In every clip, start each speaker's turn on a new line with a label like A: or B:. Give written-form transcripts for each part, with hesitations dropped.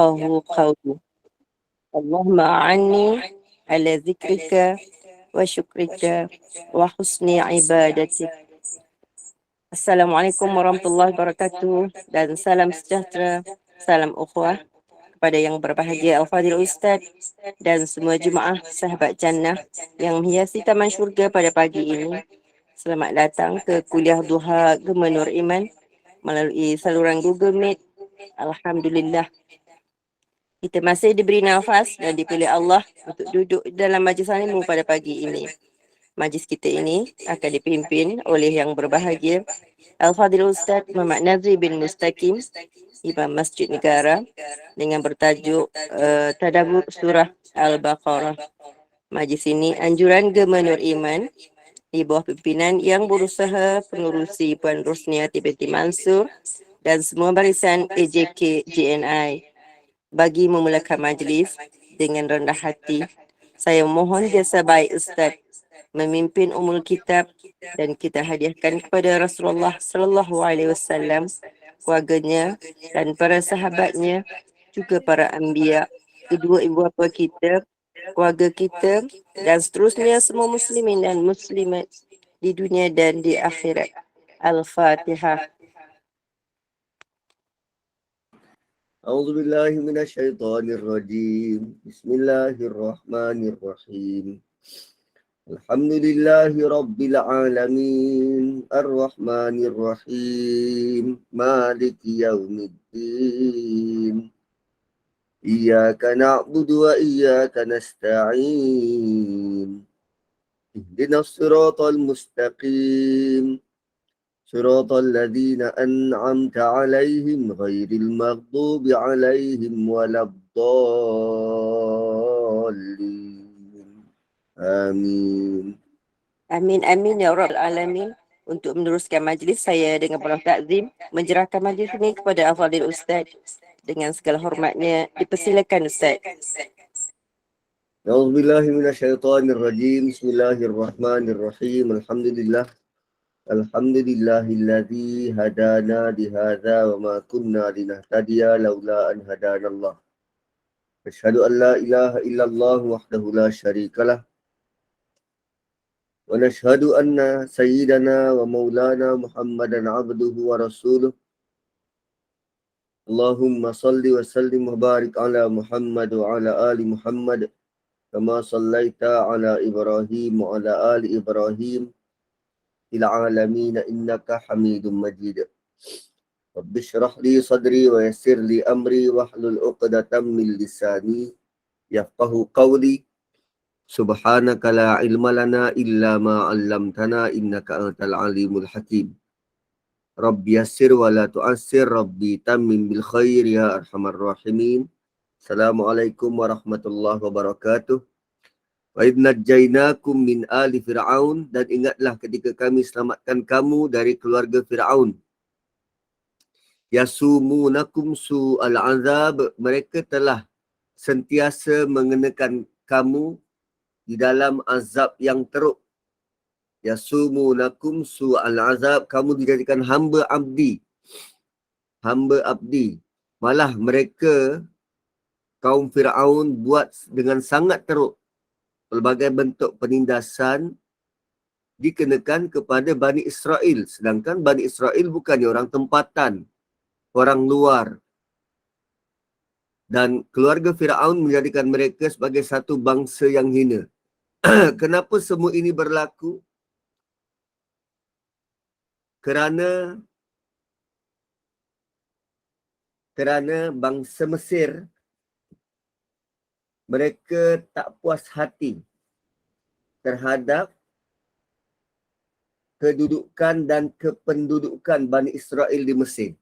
A: قولي اللهم أعني على ذكرك وشكرك وحسن عبادتك. Assalamualaikum warahmatullahi wabarakatuh dan salam sejahtera, salam ukhuwah kepada yang berbahagia Al-Fadhil Ustaz dan semua jemaah sahabat jannah yang menghiasi taman syurga pada pagi ini. Selamat datang ke kuliah duha Gema Nur Iman melalui saluran Google Meet. Alhamdulillah, kita masih diberi nafas dan dipilih Allah untuk duduk dalam majlis ilmu pada pagi ini. Majlis kita ini akan dipimpin oleh yang berbahagia Al-Fadhil Ustaz Muhammad Nazri bin Mustaqim, Imam Masjid Negara, dengan bertajuk Tadabbur Surah Al-Baqarah. Majlis ini anjuran Gema Nur Iman di bawah pimpinan Yang Berusaha Pengurusi Puan Rosniati binti Mansur dan semua barisan AJK JNI. Bagi memulakan majlis dengan rendah hati, saya mohon jasa baik Ustaz memimpin umul kitab dan kita hadiahkan kepada Rasulullah sallallahu alaihi wasallam, keluarganya dan para sahabatnya, juga para anbiya, kedua ibu bapa kita, keluarga kita dan seterusnya semua muslimin dan muslimat di dunia dan di akhirat. Al-Fatihah.
B: أعوذ بالله من الشيطان الرجيم بسم الله الرحمن الرحيم الحمد لله رب العالمين الرحمن الرحيم مالك يوم الدين إياك نعبد وإياك نستعين اهدنا الصراط المستقيم صراط الذين أنعمت عليهم غير المغضوب عليهم ولا الضالين آمين.
A: Amin amin ya rabbal alamin. Untuk meneruskan majlis, saya dengan penuh takzim menjerahkan majlis ini kepada Al-Fadhil Ustaz. Dengan segala hormatnya, dipersilakan Ustaz.
B: أعوذ بالله من الشيطان الرجيم بسم الله الرحمن الرحيم الحمد لله الذي هدانا لهذا وما كنا لنهتدي لولا أن هدانا الله أشهد أن لا إله إلا الله وحده لا شريك له ونشهد أن سيدنا ومولانا محمدا عبده ورسوله اللهم صل وسلم وبارك على محمد وعلى آل محمد كما صليت على إبراهيم وعلى آل إبراهيم في العالمين إنك حميد مجيد رب اشرح لي صدري ويسر لي أمري واحلل عقدة من لساني يفقه قولي سبحانك لا علم لنا إلا ما علمتنا إنك أنت العليم الحكيم رب يسر ولا تعسر ربي تمم بالخير يا أرحم الراحمين السلام عليكم ورحمة الله وبركاته wa idh najjaynakum min ali fir'aun, dan ingatlah ketika kami selamatkan kamu dari keluarga Fir'aun. Yasumunakum su'al azab, mereka telah sentiasa mengenakan kamu di dalam azab yang teruk. Yasumunakum su'al azab, kamu dijadikan hamba abdi. Hamba abdi. Malah mereka, kaum Fir'aun, buat dengan sangat teruk pelbagai bentuk penindasan dikenakan kepada Bani Israel. Sedangkan Bani Israel bukannya orang tempatan, orang luar. Dan keluarga Fir'aun menjadikan mereka sebagai satu bangsa yang hina. Kenapa semua ini berlaku? Kerana bangsa Mesir, mereka tak puas hati terhadap kedudukan dan kependudukan Bani Israel di Mesir.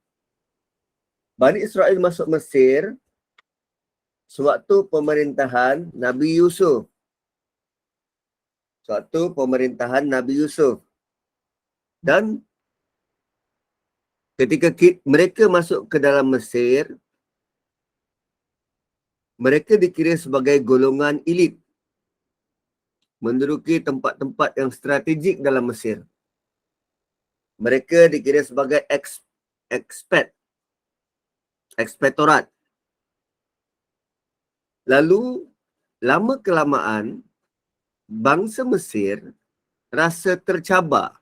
B: Bani Israel masuk Mesir sewaktu pemerintahan Nabi Yusuf. Dan ketika mereka masuk ke dalam Mesir, mereka dikira sebagai golongan elit, menduduki tempat-tempat yang strategik dalam Mesir. Mereka dikira sebagai ekspektorat. Lalu, lama kelamaan, bangsa Mesir rasa tercabar.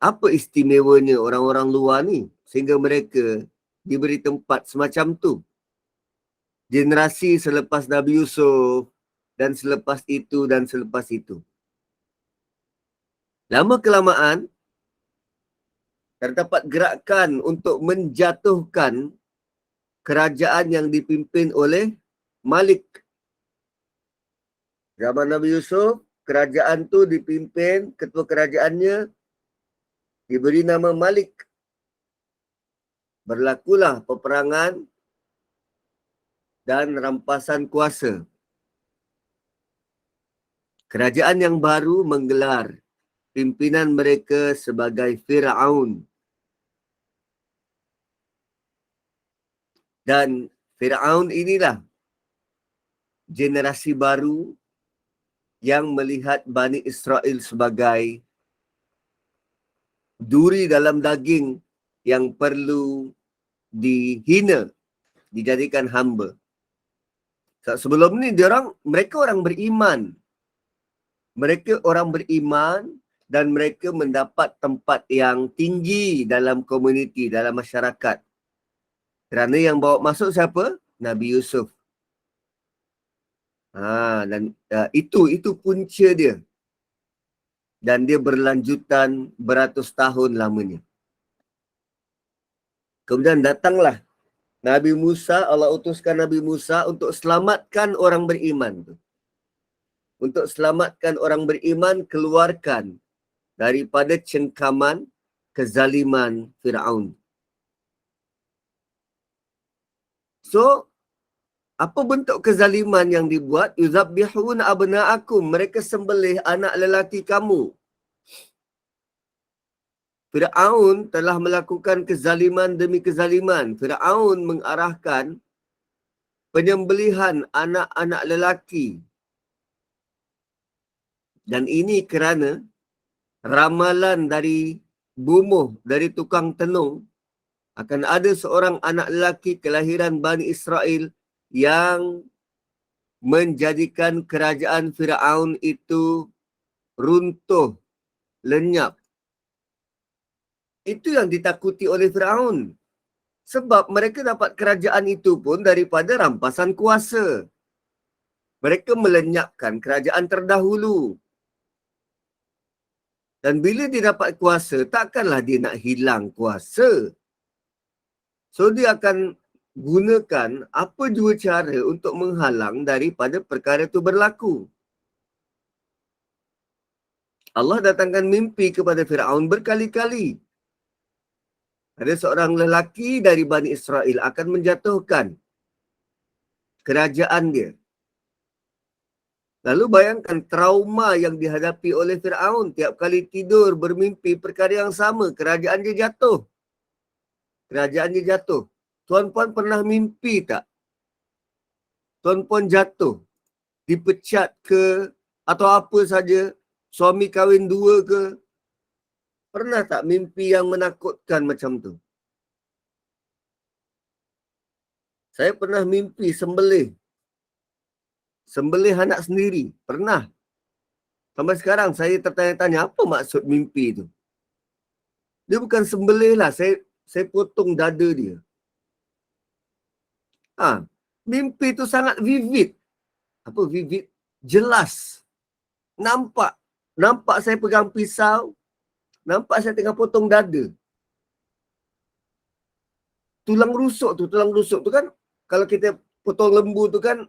B: Apa istimewanya orang-orang luar ni sehingga mereka diberi tempat semacam tu? Generasi selepas Nabi Yusuf dan selepas itu dan selepas itu. Lama kelamaan, terdapat gerakan untuk menjatuhkan kerajaan yang dipimpin oleh Malik. Zaman Nabi Yusuf, kerajaan tu dipimpin, ketua kerajaannya diberi nama Malik. Berlakulah peperangan dan rampasan kuasa. Kerajaan yang baru menggelar pimpinan mereka sebagai Fir'aun. Dan Fir'aun inilah generasi baru yang melihat Bani Israel sebagai duri dalam daging yang perlu dihina, dijadikan hamba. Sebelum ni mereka orang beriman. Mereka orang beriman dan mereka mendapat tempat yang tinggi dalam komuniti, dalam masyarakat. Kerana yang bawa masuk siapa? Nabi Yusuf. Dan itu punca dia. Dan dia berlanjutan beratus tahun lamanya. Kemudian datanglah Nabi Musa, Allah utuskan Nabi Musa untuk selamatkan orang beriman tu. Untuk selamatkan orang beriman, keluarkan daripada cengkaman kezaliman Fir'aun. So, apa bentuk kezaliman yang dibuat? Yuzabbihun abna'akum. Mereka sembelih anak lelaki kamu. Fir'aun telah melakukan kezaliman demi kezaliman. Fir'aun mengarahkan penyembelihan anak-anak lelaki. Dan ini kerana ramalan dari bumuh, dari tukang tenung, akan ada seorang anak lelaki kelahiran Bani Israel yang menjadikan kerajaan Fir'aun itu runtuh, lenyap. Itu yang ditakuti oleh Fir'aun. Sebab mereka dapat kerajaan itu pun daripada rampasan kuasa. Mereka melenyapkan kerajaan terdahulu. Dan bila dia dapat kuasa, takkanlah dia nak hilang kuasa. So dia akan gunakan apa jua cara untuk menghalang daripada perkara itu berlaku. Allah datangkan mimpi kepada Fir'aun berkali-kali. Ada seorang lelaki dari Bani Israel akan menjatuhkan kerajaan dia. Lalu bayangkan trauma yang dihadapi oleh Fir'aun. Tiap kali tidur bermimpi perkara yang sama. Kerajaan dia jatuh. Kerajaan dia jatuh. Tuan-puan pernah mimpi tak? Tuan-puan jatuh, dipecat ke, atau apa saja, suami kahwin dua ke? Pernah tak mimpi yang menakutkan macam tu? Saya pernah mimpi sembelih anak sendiri. Pernah. Sampai sekarang saya tertanya-tanya, apa maksud mimpi tu? Dia bukan sembelih lah, saya potong dada dia. Mimpi tu sangat vivid. Apa vivid? Jelas. Nampak saya pegang pisau, nampak saya tengah potong dada. Tulang rusuk tu kan, kalau kita potong lembu tu kan,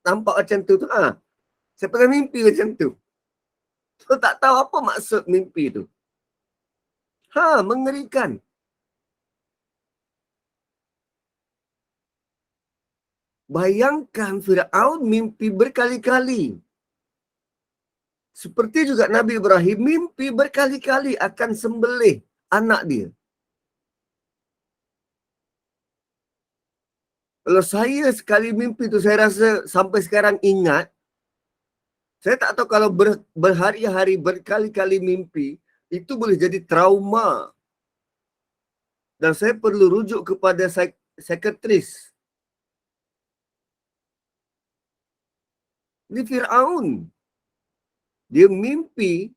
B: nampak macam tu. Saya pernah mimpi macam tu. So, tak tahu apa maksud mimpi tu. Mengerikan. Bayangkan Fir'aun mimpi berkali-kali. Seperti juga Nabi Ibrahim mimpi berkali-kali akan sembelih anak dia. Kalau saya sekali mimpi tu, saya rasa sampai sekarang ingat. Saya tak tahu kalau berhari-hari berkali-kali mimpi, itu boleh jadi trauma. Dan saya perlu rujuk kepada psikiatris. Ini Fir'aun. Dia mimpi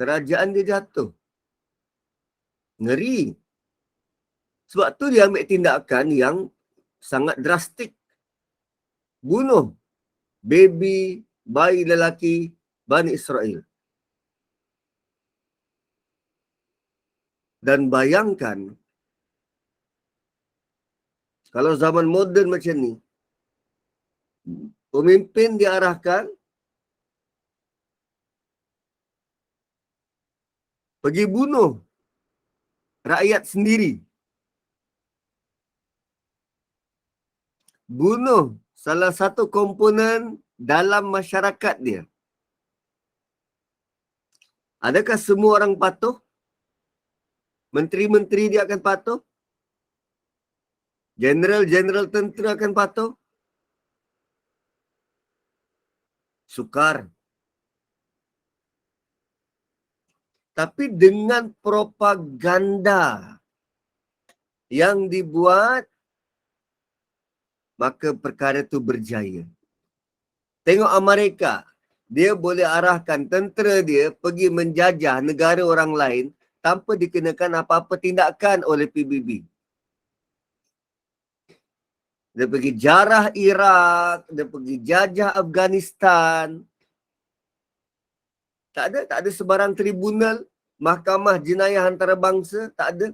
B: kerajaan dia jatuh. Ngeri. Sebab tu dia ambil tindakan yang sangat drastik. Bunuh baby, bayi lelaki Bani Israel. Dan bayangkan, kalau zaman moden macam ni, pemimpin diarahkan pergi bunuh rakyat sendiri. Bunuh salah satu komponen dalam masyarakat dia. Adakah semua orang patuh? Menteri-menteri dia akan patuh? Jeneral-jeneral tentera akan patuh? Sukar. Tapi dengan propaganda yang dibuat, maka perkara itu berjaya. Tengok Amerika, dia boleh arahkan tentera dia pergi menjajah negara orang lain tanpa dikenakan apa-apa tindakan oleh PBB. Dia pergi jarah Iraq, dia pergi jajah Afghanistan. Tak ada sebarang tribunal, mahkamah jenayah antarabangsa, tak ada.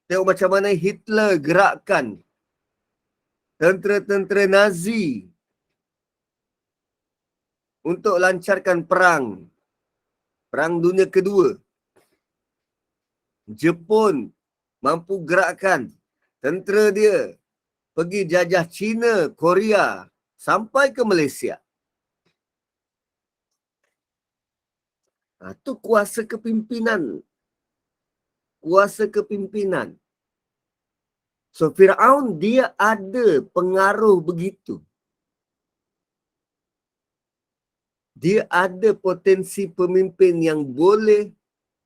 B: Tengok macam mana Hitler gerakkan tentera-tentera Nazi untuk lancarkan perang Dunia Kedua. Jepun mampu gerakkan tentera dia pergi jajah China, Korea, sampai ke Malaysia. Itu kuasa kepimpinan. Kuasa kepimpinan. So, Fir'aun dia ada pengaruh begitu. Dia ada potensi pemimpin yang boleh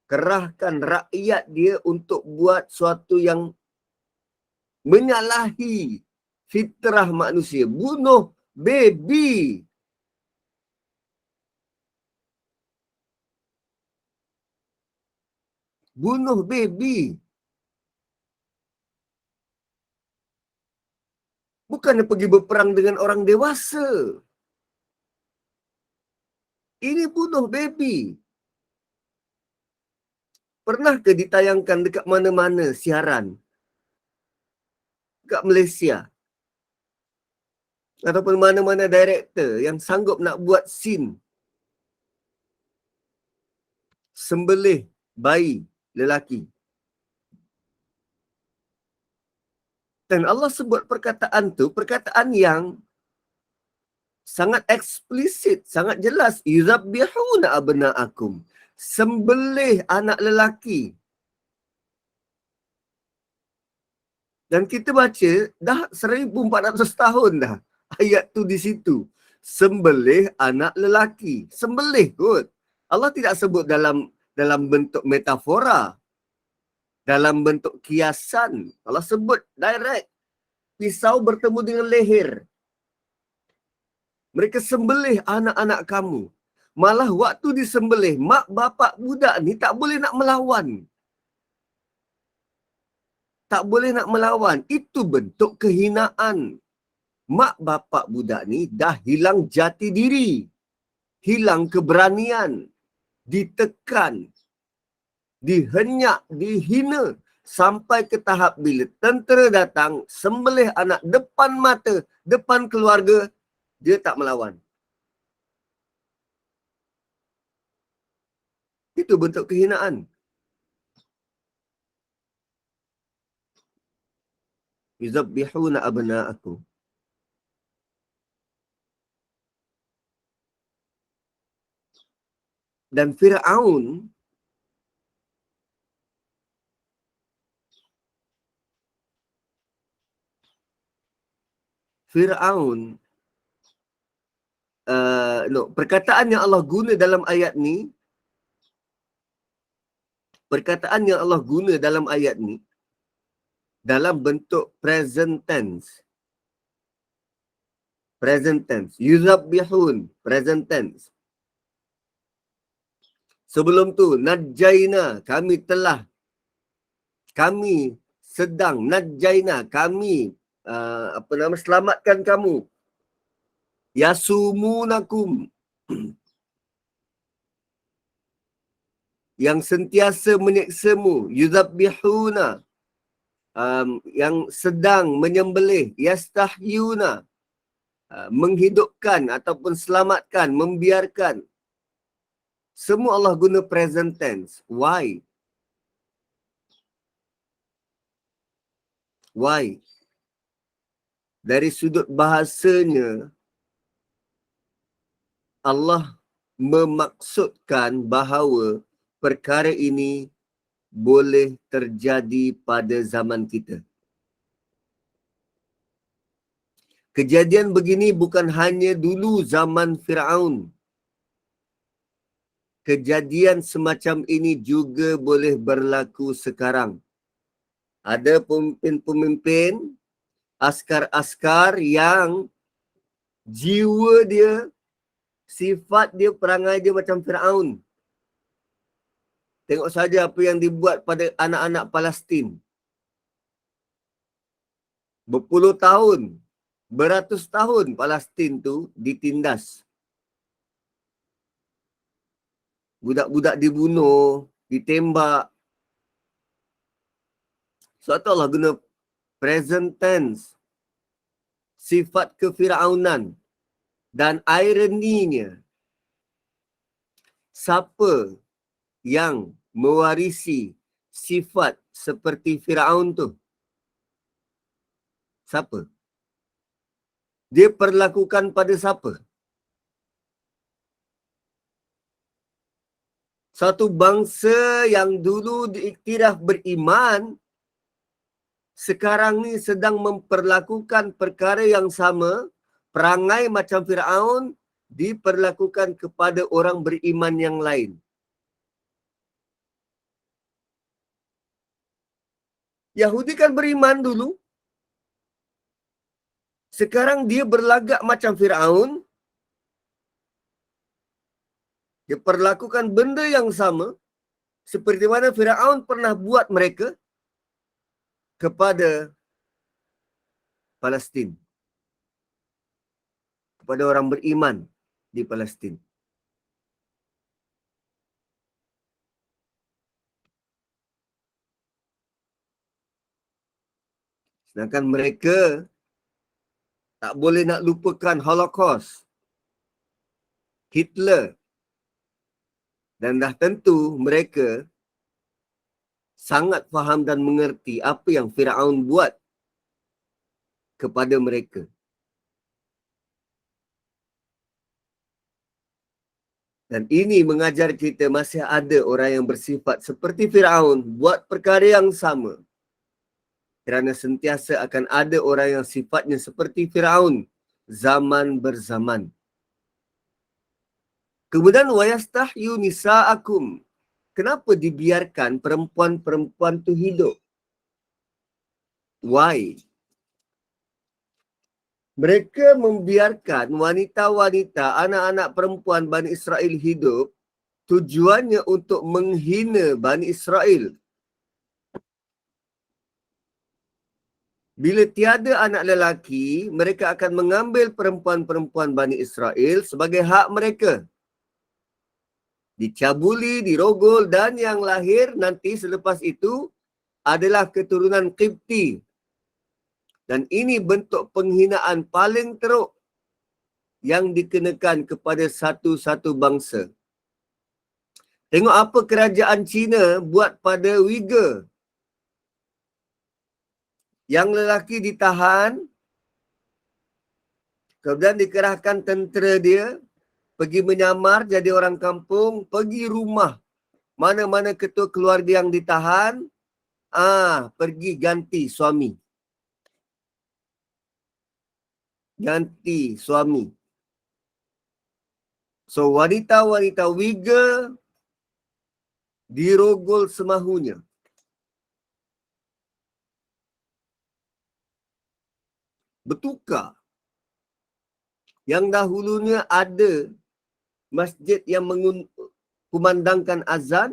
B: kerahkan rakyat dia untuk buat sesuatu yang menyalahi fitrah manusia. Bunuh baby. Bunuh baby. Bukan pergi berperang dengan orang dewasa. Ini bunuh baby. Pernahkah ditayangkan dekat mana-mana siaran? Dekat Malaysia? Ataupun mana-mana director yang sanggup nak buat scene sembelih bayi lelaki. Dan Allah sebut perkataan tu, perkataan yang sangat eksplisit, sangat jelas. Yuzabbihuna abna'akum. Sembelih anak lelaki. Dan kita baca dah 1400 tahun dah ayat tu di situ. Sembelih anak lelaki. Sembelih kot. Allah tidak sebut dalam bentuk metafora. Dalam bentuk kiasan. Allah sebut direct. Pisau bertemu dengan leher. Mereka sembelih anak-anak kamu. Malah waktu disembelih, mak bapak budak ni tak boleh nak melawan. Tak boleh nak melawan. Itu bentuk kehinaan. Mak bapak budak ni dah hilang jati diri. Hilang keberanian. Ditekan. Dihenyak, dihina. Sampai ke tahap bila tentera datang, sembelih anak depan mata, depan keluarga, dia tak melawan. Itu bentuk kehinaan. Yuzabbihuna abna'akum. Dan Fir'aun perkataan yang Allah guna dalam ayat ni, perkataan yang Allah guna dalam ayat ni dalam bentuk present tense. present tense. Yuzabbihun, present tense. Sebelum tu, najjaina, kami sedang, najjaina, kami selamatkan kamu. Yasumunakum, yang sentiasa menyeksamu. Yuzabbihuna, yang sedang menyembelih. Yastahyuna, menghidupkan ataupun selamatkan, membiarkan. Semua Allah guna present tense. Why? Why? Dari sudut bahasanya, Allah memaksudkan bahawa perkara ini boleh terjadi pada zaman kita. Kejadian begini bukan hanya dulu zaman Firaun. Kejadian semacam ini juga boleh berlaku sekarang. Ada pemimpin-pemimpin, askar-askar yang jiwa dia, sifat dia, perangai dia macam Firaun. Tengok saja apa yang dibuat pada anak-anak Palestin. Berpuluh tahun, beratus tahun Palestin tu ditindas. Budak-budak dibunuh, ditembak. Sebab tu Allah guna present tense. Sifat kefiraunan. Dan ironinya, siapa yang mewarisi sifat seperti Firaun tu? Siapa? Dia perlakukan pada siapa? Satu bangsa yang dulu diiktiraf beriman, sekarang ni sedang memperlakukan perkara yang sama, perangai macam Firaun diperlakukan kepada orang beriman yang lain. Yahudi kan beriman dulu. Sekarang dia berlagak macam Firaun. Dia perlakukan benda yang sama seperti mana Firaun pernah buat mereka kepada Palestin. Kepada orang beriman di Palestin. Sedangkan mereka tak boleh nak lupakan Holocaust, Hitler. Dan dah tentu mereka sangat faham dan mengerti apa yang Firaun buat kepada mereka. Dan ini mengajar kita masih ada orang yang bersifat seperti Firaun buat perkara yang sama. Kerana sentiasa akan ada orang yang sifatnya seperti Firaun zaman berzaman. Kemudian wayastahyu nisa'akum. Kenapa dibiarkan perempuan-perempuan tu hidup? Why? Mereka membiarkan wanita-wanita, anak-anak perempuan Bani Israel hidup, tujuannya untuk menghina Bani Israel. Bila tiada anak lelaki, mereka akan mengambil perempuan-perempuan Bani Israel sebagai hak mereka. Dicabuli, dirogol, dan yang lahir nanti selepas itu adalah keturunan Qibti. Dan ini bentuk penghinaan paling teruk yang dikenakan kepada satu-satu bangsa. Tengok apa kerajaan Cina buat pada Uyghur. Yang lelaki ditahan, kemudian dikerahkan tentera dia, pergi menyamar jadi orang kampung, pergi rumah mana-mana ketua keluarga yang ditahan, pergi ganti suami. Ganti suami. So wanita-wanita Uyghur dirogol semahunya. Bertukar. Yang dahulunya ada masjid yang kumandangkan azan,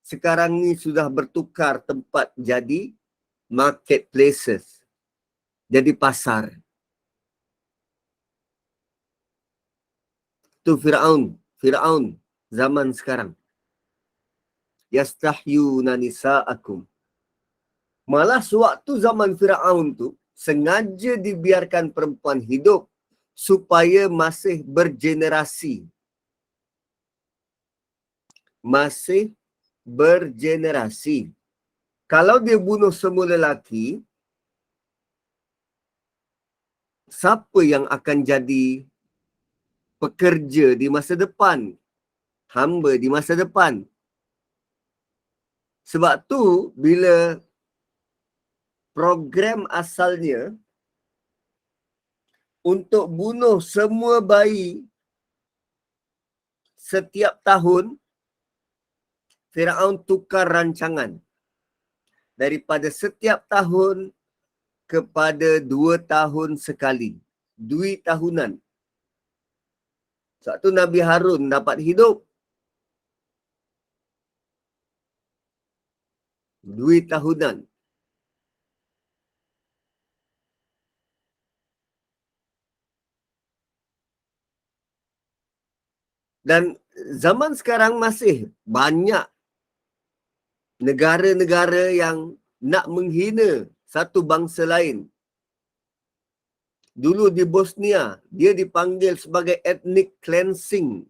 B: sekarang ni sudah bertukar tempat jadi marketplaces, jadi pasar. Itu Fir'aun zaman sekarang. Yastahyuna nisa'akum. Malah sewaktu zaman Fir'aun tu, sengaja dibiarkan perempuan hidup supaya masih bergenerasi. Masih bergenerasi. Kalau dia bunuh semua lelaki, siapa yang akan jadi pekerja di masa depan? Hamba di masa depan. Sebab tu bila program asalnya untuk bunuh semua bayi setiap tahun, Firaun tukar rancangan. Daripada setiap tahun kepada 2 tahun sekali. 2 tahunan. Sebab tu Nabi Harun dapat hidup 2 tahunan. Dan zaman sekarang masih banyak negara-negara yang nak menghina satu bangsa lain. Dulu di Bosnia, dia dipanggil sebagai ethnic cleansing.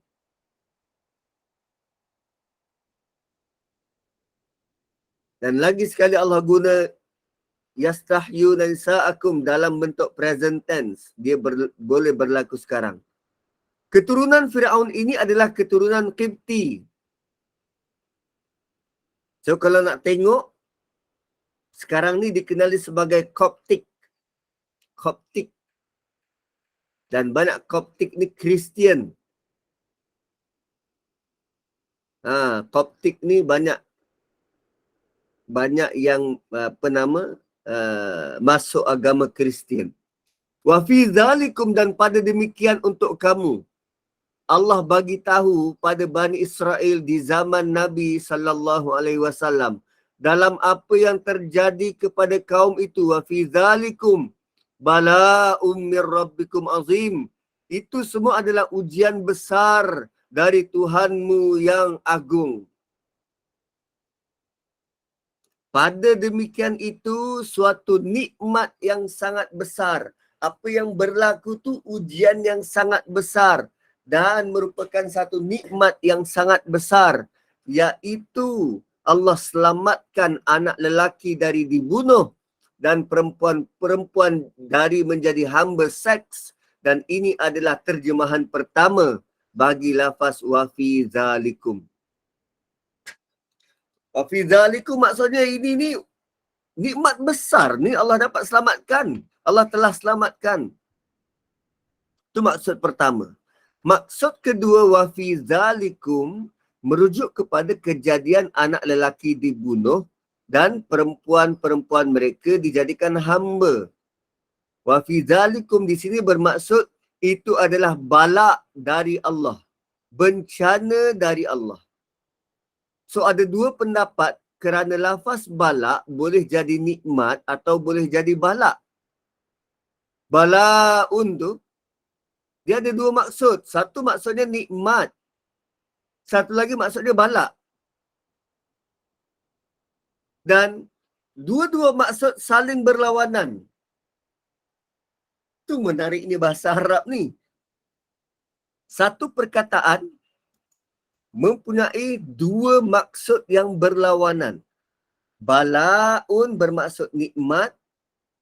B: Dan lagi sekali Allah guna yastahyuna nisa'akum dalam bentuk present tense. Dia boleh berlaku sekarang. Keturunan Firaun ini adalah keturunan Qibti. So kalau nak tengok, sekarang ni dikenali sebagai Coptic. Coptic. Dan banyak Coptic ni Kristian. Coptic ni banyak yang masuk agama Kristian. Wa fi zalikum, dan pada demikian untuk kamu, Allah bagi tahu pada Bani Israel di zaman Nabi sallallahu alaihi wasallam dalam apa yang terjadi kepada kaum itu. Wa fi zalikum bala'um mir rabbikum azim. Itu semua adalah ujian besar dari Tuhanmu yang agung. Pada demikian itu suatu nikmat yang sangat besar. Apa yang berlaku tu ujian yang sangat besar dan merupakan satu nikmat yang sangat besar, iaitu Allah selamatkan anak lelaki dari dibunuh dan perempuan dari menjadi hamba seks, dan ini adalah terjemahan pertama bagi lafaz wa fi zalikum. Wa fi zalikum maksudnya ini ni nikmat besar ni Allah dapat selamatkan. Allah telah selamatkan. Itu maksud pertama. Maksud kedua, wa fi zalikum merujuk kepada kejadian anak lelaki dibunuh dan perempuan-perempuan mereka dijadikan hamba. Wa fi zalikum di sini bermaksud itu adalah bala dari Allah. Bencana dari Allah. So ada dua pendapat kerana lafaz bala boleh jadi nikmat atau boleh jadi bala. Bala'un tu, dia ada dua maksud. Satu maksudnya nikmat. Satu lagi maksudnya bala. Dan dua-dua maksud saling berlawanan. Itu menariknya bahasa Arab ni. Satu perkataan mempunyai dua maksud yang berlawanan. Bala'un bermaksud nikmat.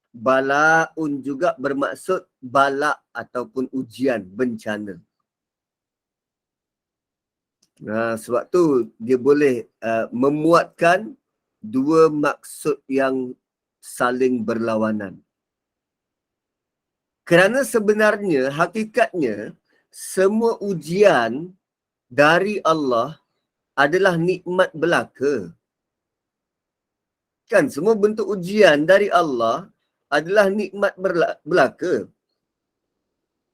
B: Bala'un juga bermaksud bala ataupun ujian, bencana. Sebab tu dia boleh memuatkan dua maksud yang saling berlawanan. Kerana sebenarnya, hakikatnya, semua ujian dari Allah adalah nikmat belaka. Kan semua bentuk ujian dari Allah adalah nikmat belaka.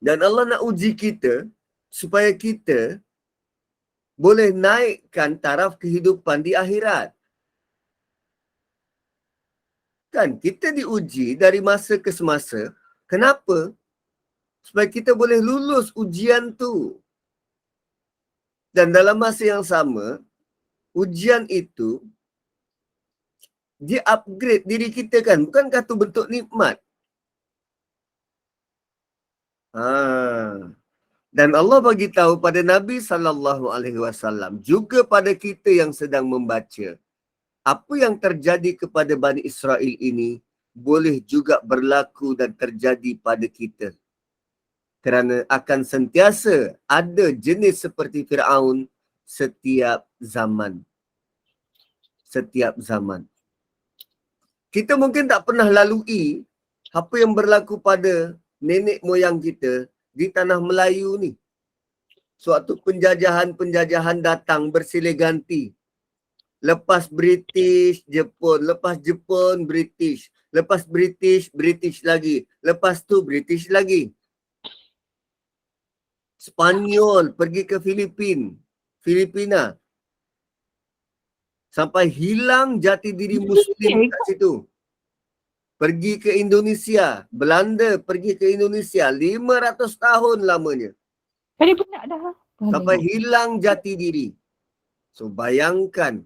B: Dan Allah nak uji kita supaya kita boleh naikkan taraf kehidupan di akhirat. Kan kita diuji dari masa ke semasa. Kenapa? Supaya kita boleh lulus ujian tu. Dan dalam masa yang sama, ujian itu dia upgrade diri kita kan. Bukankah tu bentuk nikmat? Dan Allah bagi tahu pada Nabi SAW juga pada kita yang sedang membaca, apa yang terjadi kepada Bani Israel ini boleh juga berlaku dan terjadi pada kita. Kerana akan sentiasa ada jenis seperti Firaun setiap zaman. Setiap zaman. Kita mungkin tak pernah lalui apa yang berlaku pada nenek moyang kita di tanah Melayu ni. Suatu penjajahan-penjajahan datang bersilih ganti. Lepas British, Jepun. Lepas Jepun, British. Lepas British, British lagi. Lepas tu British lagi. Spanyol pergi ke Filipina. Sampai hilang jati diri Muslim kat situ. Pergi ke Indonesia. Belanda pergi ke Indonesia. 500 tahun lamanya.
C: Tadi benak dah.
B: Sampai hilang jati diri. So bayangkan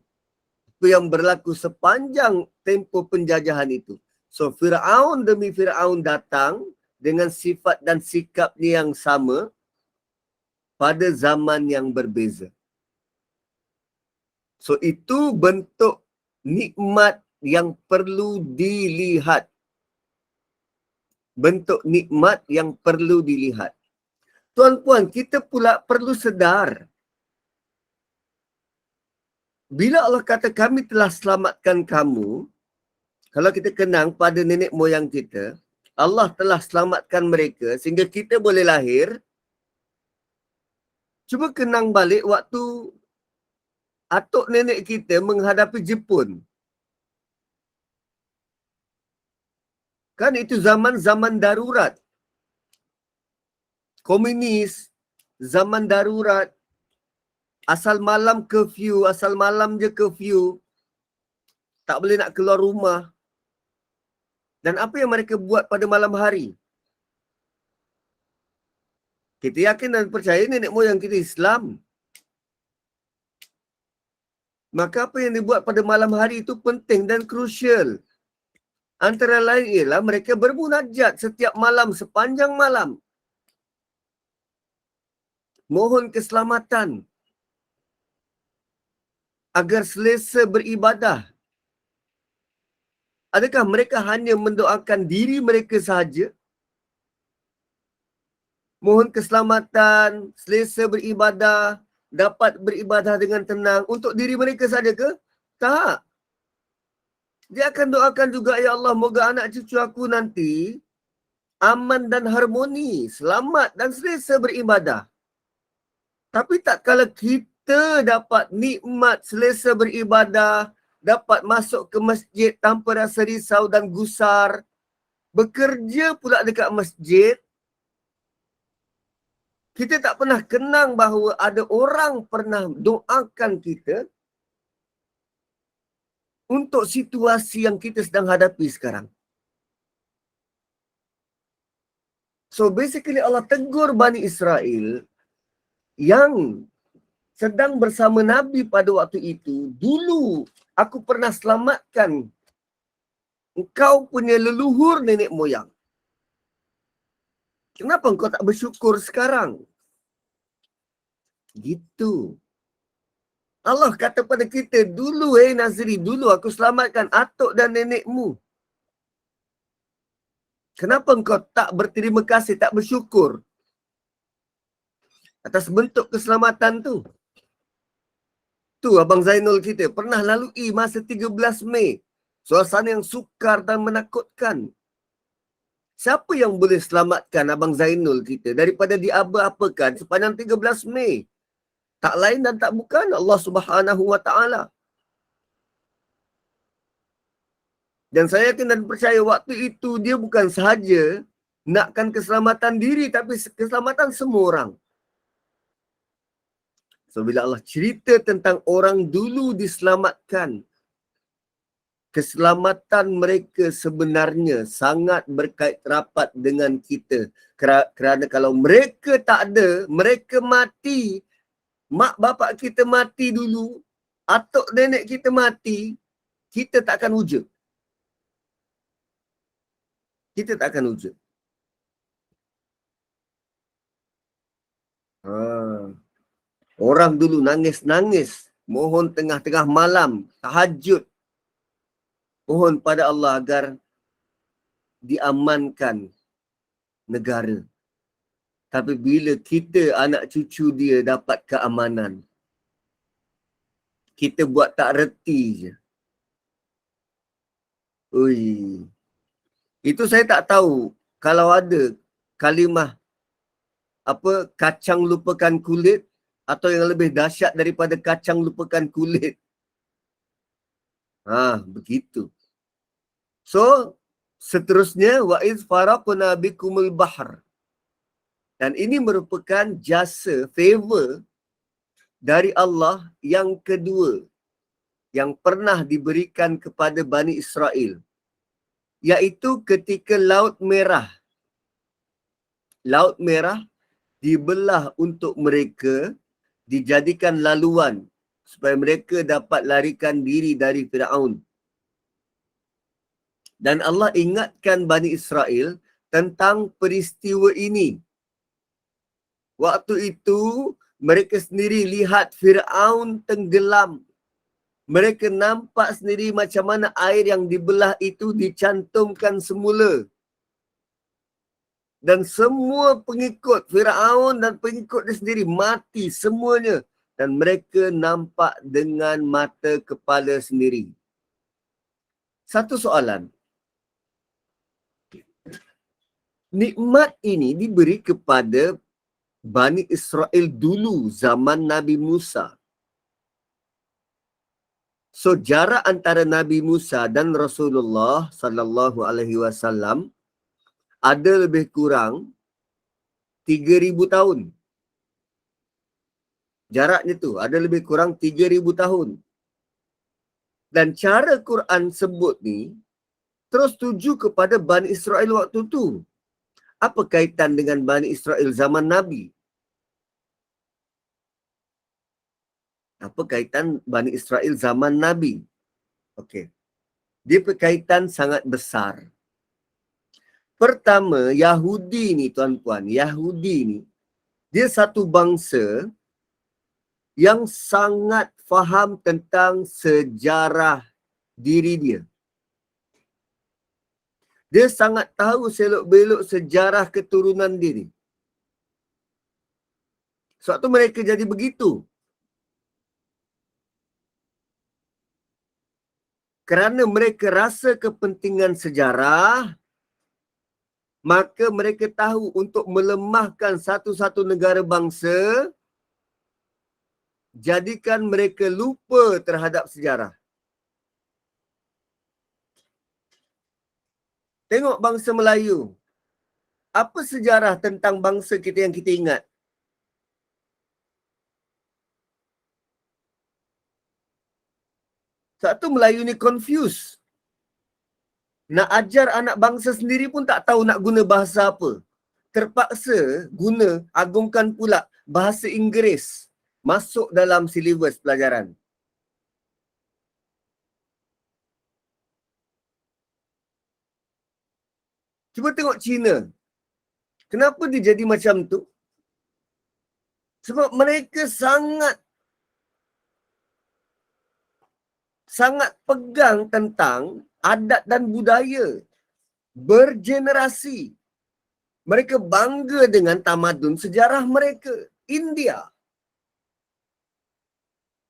B: apa yang berlaku sepanjang tempoh penjajahan itu. So Firaun demi Firaun datang dengan sifat dan sikapnya yang sama pada zaman yang berbeza. So itu bentuk nikmat yang perlu dilihat. Bentuk nikmat yang perlu dilihat. Tuan-puan, kita pula perlu sedar. Bila Allah kata kami telah selamatkan kamu, kalau kita kenang pada nenek moyang kita, Allah telah selamatkan mereka sehingga kita boleh lahir. Cuba kenang balik waktu atuk nenek kita menghadapi Jepun. Kan itu zaman-zaman darurat. Komunis, zaman darurat. Asal malam curfew, asal malam je curfew. Tak boleh nak keluar rumah. Dan apa yang mereka buat pada malam hari? Kita yakin dan percaya nenek moyang kita Islam. Maka apa yang dibuat pada malam hari itu penting dan krusial. Antara lain ialah mereka bermunajat setiap malam, sepanjang malam. Mohon keselamatan. Agar selesa beribadah. Adakah mereka hanya mendoakan diri mereka sahaja? Mohon keselamatan, selesa beribadah, dapat beribadah dengan tenang untuk diri mereka saja ke? Tak. Dia akan doakan juga, ya Allah, moga anak cucu aku nanti aman dan harmoni, selamat dan selesa beribadah. Tapi tak kala kita dapat nikmat selesa beribadah, dapat masuk ke masjid tanpa rasa risau dan gusar, bekerja pula dekat masjid, kita tak pernah kenang bahawa ada orang pernah doakan kita untuk situasi yang kita sedang hadapi sekarang. So basically Allah tegur Bani Israel yang sedang bersama Nabi pada waktu itu, dulu aku pernah selamatkan engkau punya leluhur nenek moyang. Kenapa engkau tak bersyukur sekarang? Gitu. Allah kata pada kita, dulu Nazri, dulu aku selamatkan atuk dan nenekmu. Kenapa engkau tak berterima kasih, tak bersyukur atas bentuk keselamatan tu? Tu Abang Zainul kita pernah lalui masa 13 Mei. Suasana yang sukar dan menakutkan. Siapa yang boleh selamatkan Abang Zainul kita daripada diapa-apakan sepanjang 13 Mei? Tak lain dan tak bukan Allah Subhanahu Wa Taala. Dan saya yakin dan percaya waktu itu dia bukan sahaja nakkan keselamatan diri tapi keselamatan semua orang. So bila Allah cerita tentang orang dulu diselamatkan, keselamatan mereka sebenarnya sangat berkait rapat dengan kita. Kerana kalau mereka tak ada, mereka mati, mak bapak kita mati dulu, atuk nenek kita mati, kita tak akan wujud. Kita tak akan wujud. Orang dulu nangis-nangis, mohon tengah-tengah malam, tahajud, mohon pada Allah agar diamankan negara. Tapi bila kita, anak cucu dia dapat keamanan, kita buat tak reti je. Ui. Itu saya tak tahu kalau ada kalimah kacang lupakan kulit atau yang lebih dahsyat daripada kacang lupakan kulit. Begitu. So, seterusnya wa iz faraqna bikumul bahr. Dan ini merupakan jasa, favor dari Allah yang kedua yang pernah diberikan kepada Bani Israel, iaitu ketika Laut Merah dibelah untuk mereka, dijadikan laluan supaya mereka dapat larikan diri dari Firaun. Dan Allah ingatkan Bani Israel tentang peristiwa ini. Waktu itu mereka sendiri lihat Firaun tenggelam. Mereka nampak sendiri macam mana air yang dibelah itu dicantumkan semula. Dan semua pengikut Firaun dan pengikut dia sendiri mati semuanya. Dan mereka nampak dengan mata kepala sendiri. Satu soalan. Nikmat ini diberi kepada Bani Israel dulu zaman Nabi Musa. So jarak antara Nabi Musa dan Rasulullah sallallahu alaihi wasallam ada lebih kurang 3,000 tahun. Jaraknya tu ada lebih kurang 3,000 tahun. Dan cara Quran sebut ni terus tuju kepada Bani Israel waktu tu. Apa kaitan dengan Bani Israel zaman Nabi? Apa kaitan Bani Israel zaman Nabi? Okey. Dia berkaitan sangat besar. Pertama, Yahudi ni tuan-tuan, Yahudi ni, dia satu bangsa yang sangat faham tentang sejarah diri dia. Dia sangat tahu selok-belok sejarah keturunan diri. Sebab tu mereka jadi begitu. Kerana mereka rasa kepentingan sejarah, maka mereka tahu untuk melemahkan satu-satu negara bangsa, jadikan mereka lupa terhadap sejarah. Tengok bangsa Melayu. Apa sejarah tentang bangsa kita yang kita ingat? Satu Melayu ni confused. Nak ajar anak bangsa sendiri pun tak tahu nak guna bahasa apa. Terpaksa agungkan pula bahasa Inggeris masuk dalam silibus pelajaran. Cuba tengok China. Kenapa dia jadi macam tu? Sebab mereka sangat pegang tentang adat dan budaya. Bergenerasi. Mereka bangga dengan tamadun sejarah mereka. India.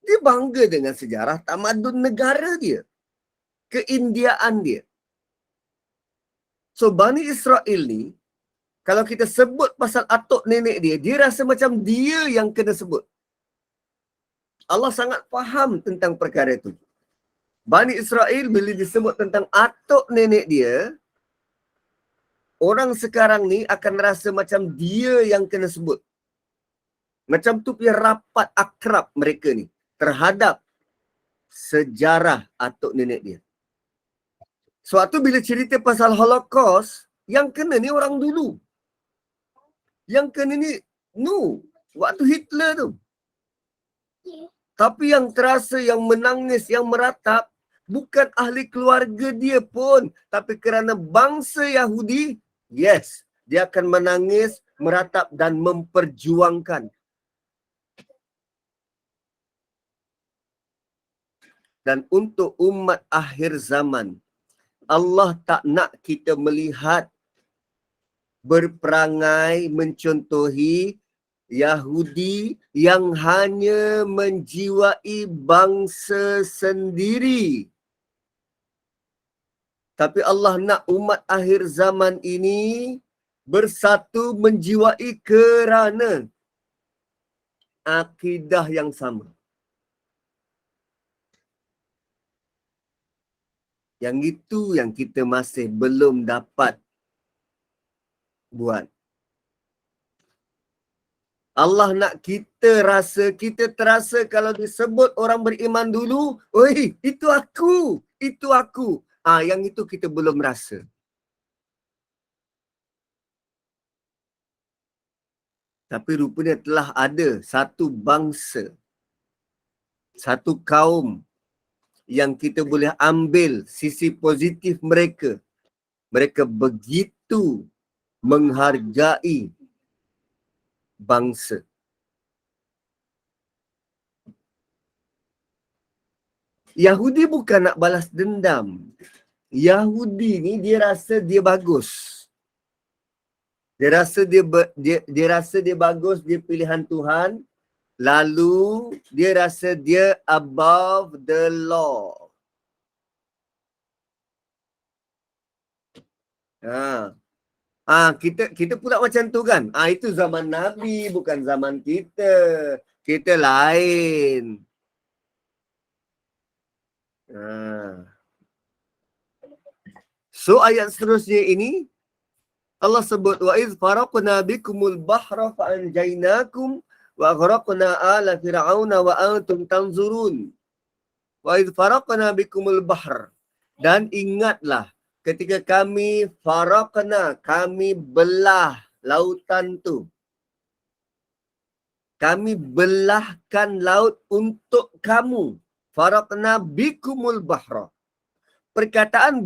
B: Dia bangga dengan sejarah tamadun negara dia. Keindiaan dia. So Bani Israel ni, kalau kita sebut pasal atuk nenek dia, dia rasa macam dia yang kena sebut. Allah sangat faham tentang perkara itu. Bani Israel bila disebut tentang atuk nenek dia, orang sekarang ni akan rasa macam dia yang kena sebut. Macam tu punya rapat akrab mereka ni terhadap sejarah atuk nenek dia. Sebab tu bila cerita pasal Holocaust, yang kena ni orang dulu. Yang kena ni, waktu Hitler tu. Tapi yang terasa, yang menangis, yang meratap, bukan ahli keluarga dia pun. Tapi kerana bangsa Yahudi, yes, dia akan menangis, meratap dan memperjuangkan. Dan untuk umat akhir zaman, Allah tak nak kita melihat berperangai mencontohi Yahudi yang hanya menjiwai bangsa sendiri. Tapi Allah nak umat akhir zaman ini bersatu menjiwai kerana akidah yang sama. Yang itu yang kita masih belum dapat buat. Allah nak kita rasa, kita terasa kalau disebut orang beriman dulu, oi, itu aku, itu aku. Yang itu kita belum rasa. Tapi rupanya telah ada satu bangsa, satu kaum yang kita boleh ambil sisi positif mereka. Mereka begitu menghargai bangsa. Yahudi bukan nak balas dendam. Yahudi ni dia rasa dia bagus. Dia rasa dia rasa dia bagus, dia pilihan Tuhan. Lalu dia rasa dia above the law. Kita pula macam tu kan. Itu zaman Nabi, bukan zaman kita. Kita lain. So ayat seterusnya ini Allah sebut wa iz faraqna bikumul bahra fa anjaynakum wa aghraqna ala fir'auna wa antum tanzurun. Wa iz faraqna bikumul bahr. Dan ingatlah ketika kami faraqna, kami belah lautan tu. Kami belahkan laut untuk kamu. Faraqna bikumul bahra. Perkataan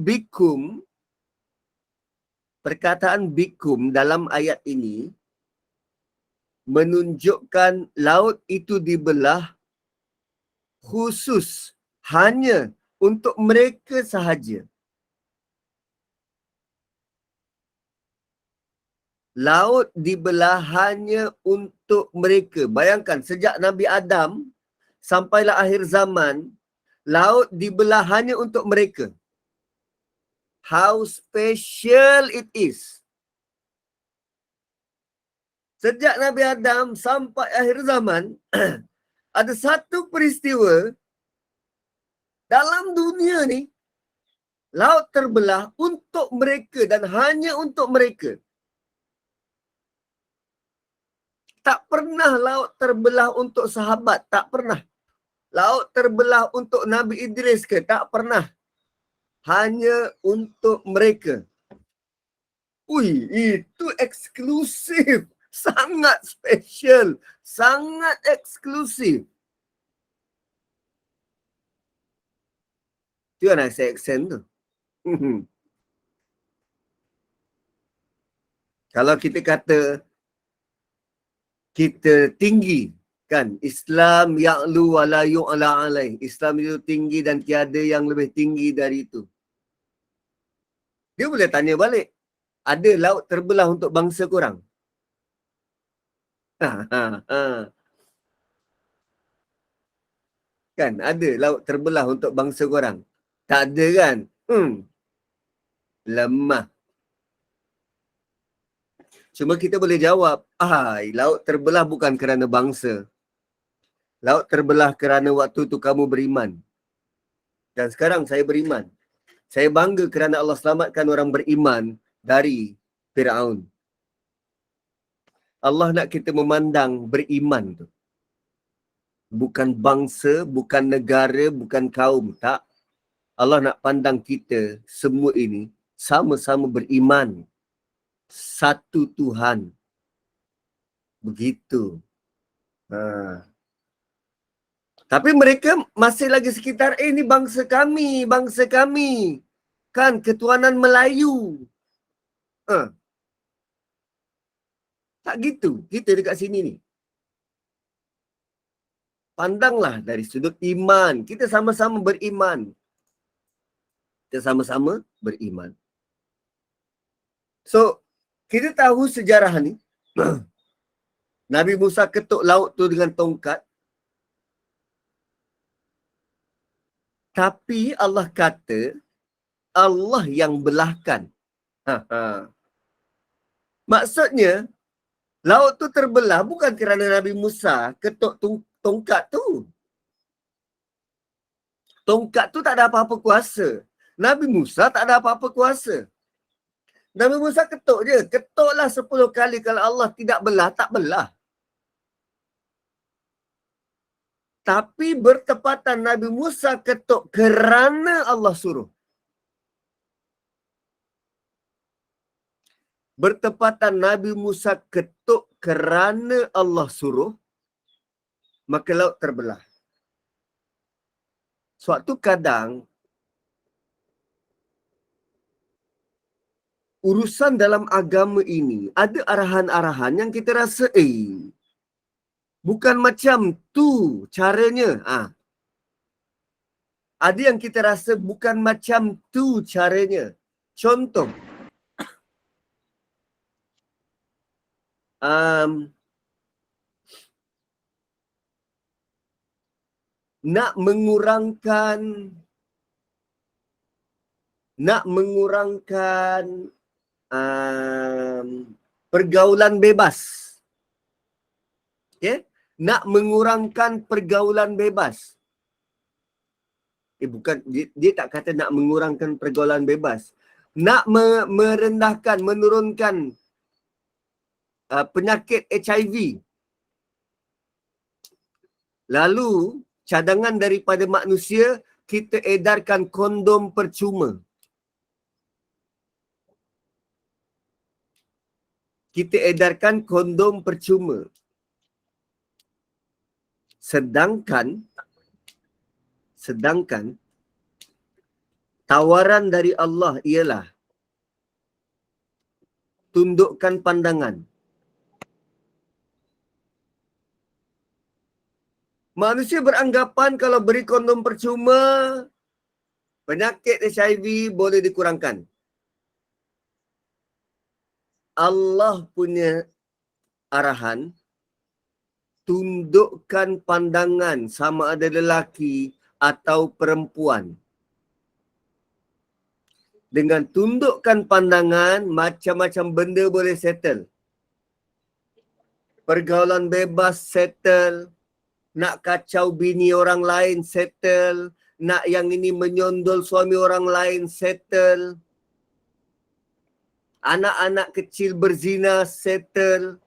B: bikum dalam ayat ini menunjukkan laut itu dibelah khusus hanya untuk mereka sahaja. Laut dibelah hanya untuk mereka. Bayangkan sejak Nabi Adam sampailah akhir zaman, laut dibelah hanya untuk mereka. How special it is. Sejak Nabi Adam sampai akhir zaman, ada satu peristiwa dalam dunia ni, laut terbelah untuk mereka dan hanya untuk mereka. Tak pernah laut terbelah untuk sahabat, tak pernah. Laut terbelah untuk Nabi Idris ke? Tak pernah. Hanya untuk mereka. Itu eksklusif. Sangat special. Sangat eksklusif. Itu yang saya aksen tu. Kalau kita kata kita tinggi, kan? Islam ya'lu wa la yu'la alaih. Islam itu tinggi dan tiada yang lebih tinggi dari itu. Dia boleh tanya balik. Ada laut terbelah untuk bangsa korang? Kan? Ada laut terbelah untuk bangsa korang? Tak ada kan? Lemah. Cuma kita boleh jawab, laut terbelah bukan kerana bangsa. Laut terbelah kerana waktu tu kamu beriman. Dan sekarang saya beriman. Saya bangga kerana Allah selamatkan orang beriman dari Firaun. Allah nak kita memandang beriman tu. Bukan bangsa, bukan negara, bukan kaum. Tak. Allah nak pandang kita semua ini sama-sama beriman. Satu Tuhan. Begitu. Ha. Tapi mereka masih lagi sekitar, ini bangsa kami, bangsa kami. Kan ketuanan Melayu. Ha. Tak gitu. Kita dekat sini ni. Pandanglah dari sudut iman. Kita sama-sama beriman. Kita sama-sama beriman. So, kita tahu sejarah ni. Nabi Musa ketuk laut tu dengan tongkat. Tapi Allah kata, Allah yang belahkan. Maksudnya, laut tu terbelah bukan kerana Nabi Musa ketuk tongkat tu. Tongkat tu tak ada apa-apa kuasa. Nabi Musa tak ada apa-apa kuasa. Nabi Musa ketuk je. Ketuklah 10 kali. Kalau Allah tidak belah, tak belah. Tapi bertepatan Nabi Musa ketuk kerana Allah suruh. Bertepatan Nabi Musa ketuk kerana Allah suruh, maka laut terbelah. Suatu kadang, urusan dalam agama ini, ada arahan-arahan yang kita rasa, bukan macam tu caranya. Ada yang kita rasa bukan macam tu caranya. Contoh, nak mengurangkan pergaulan bebas. Okay? Nak mengurangkan pergaulan bebas. Bukan, dia tak kata nak mengurangkan pergaulan bebas. Nak merendahkan, menurunkan penyakit HIV. Lalu, cadangan daripada manusia, kita edarkan kondom percuma. Kita edarkan kondom percuma. Sedangkan tawaran dari Allah ialah tundukkan pandangan. Manusia beranggapan kalau beri kondom percuma, penyakit HIV boleh dikurangkan. Allah punya arahan, tundukkan pandangan sama ada lelaki atau perempuan. Dengan tundukkan pandangan, macam-macam benda boleh settle. Pergaulan bebas settle. Nak kacau bini orang lain settle. Nak yang ini menyondol suami orang lain settle. Anak-anak kecil berzina settle.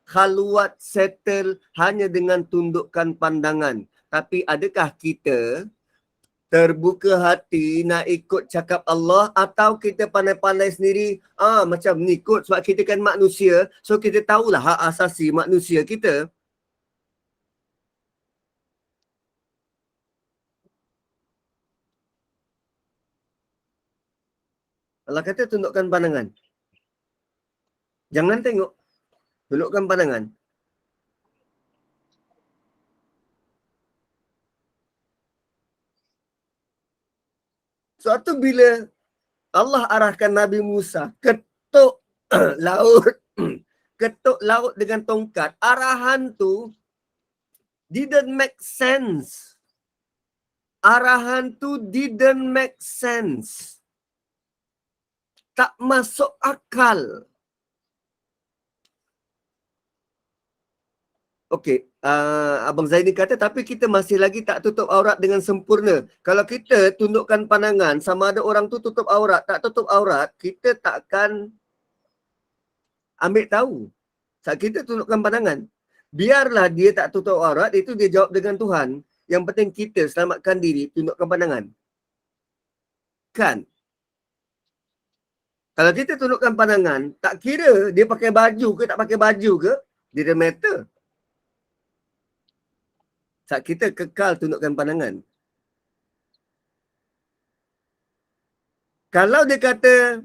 B: Khaluat settle hanya dengan tundukkan pandangan. Tapi adakah kita terbuka hati nak ikut cakap Allah, atau kita pandai-pandai sendiri, macam ni kot sebab kita kan manusia, so kita tahulah hak asasi manusia kita. Allah kata tundukkan pandangan. Jangan tengok. Tundukkan pandangan. Suatu bila Allah arahkan Nabi Musa ketuk laut, ketuk laut dengan tongkat, arahan tu didn't make sense. Arahan tu didn't make sense. Tak masuk akal. Okey, Abang Zaini kata, tapi kita masih lagi tak tutup aurat dengan sempurna. Kalau kita tundukkan pandangan, sama ada orang tu tutup aurat, tak tutup aurat, kita takkan ambil tahu. Saat kita tundukkan pandangan, biarlah dia tak tutup aurat, itu dia jawab dengan Tuhan. Yang penting kita selamatkan diri, tundukkan pandangan. Kan? Kalau kita tundukkan pandangan, tak kira dia pakai baju ke tak pakai baju ke, didn't matter. Saat kita kekal tundukkan pandangan. Kalau dia kata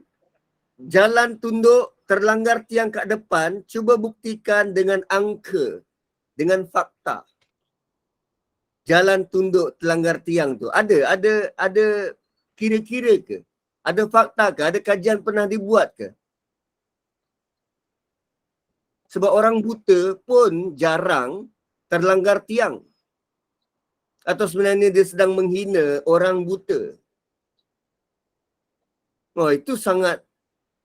B: jalan tunduk terlanggar tiang kat depan, cuba buktikan dengan angka, dengan fakta. Jalan tunduk terlanggar tiang tu ada kira-kira ke? Ada fakta ke? Ada kajian pernah dibuat ke? Sebab orang buta pun jarang terlanggar tiang. Atau sebenarnya dia sedang menghina orang buta. Oh, itu sangat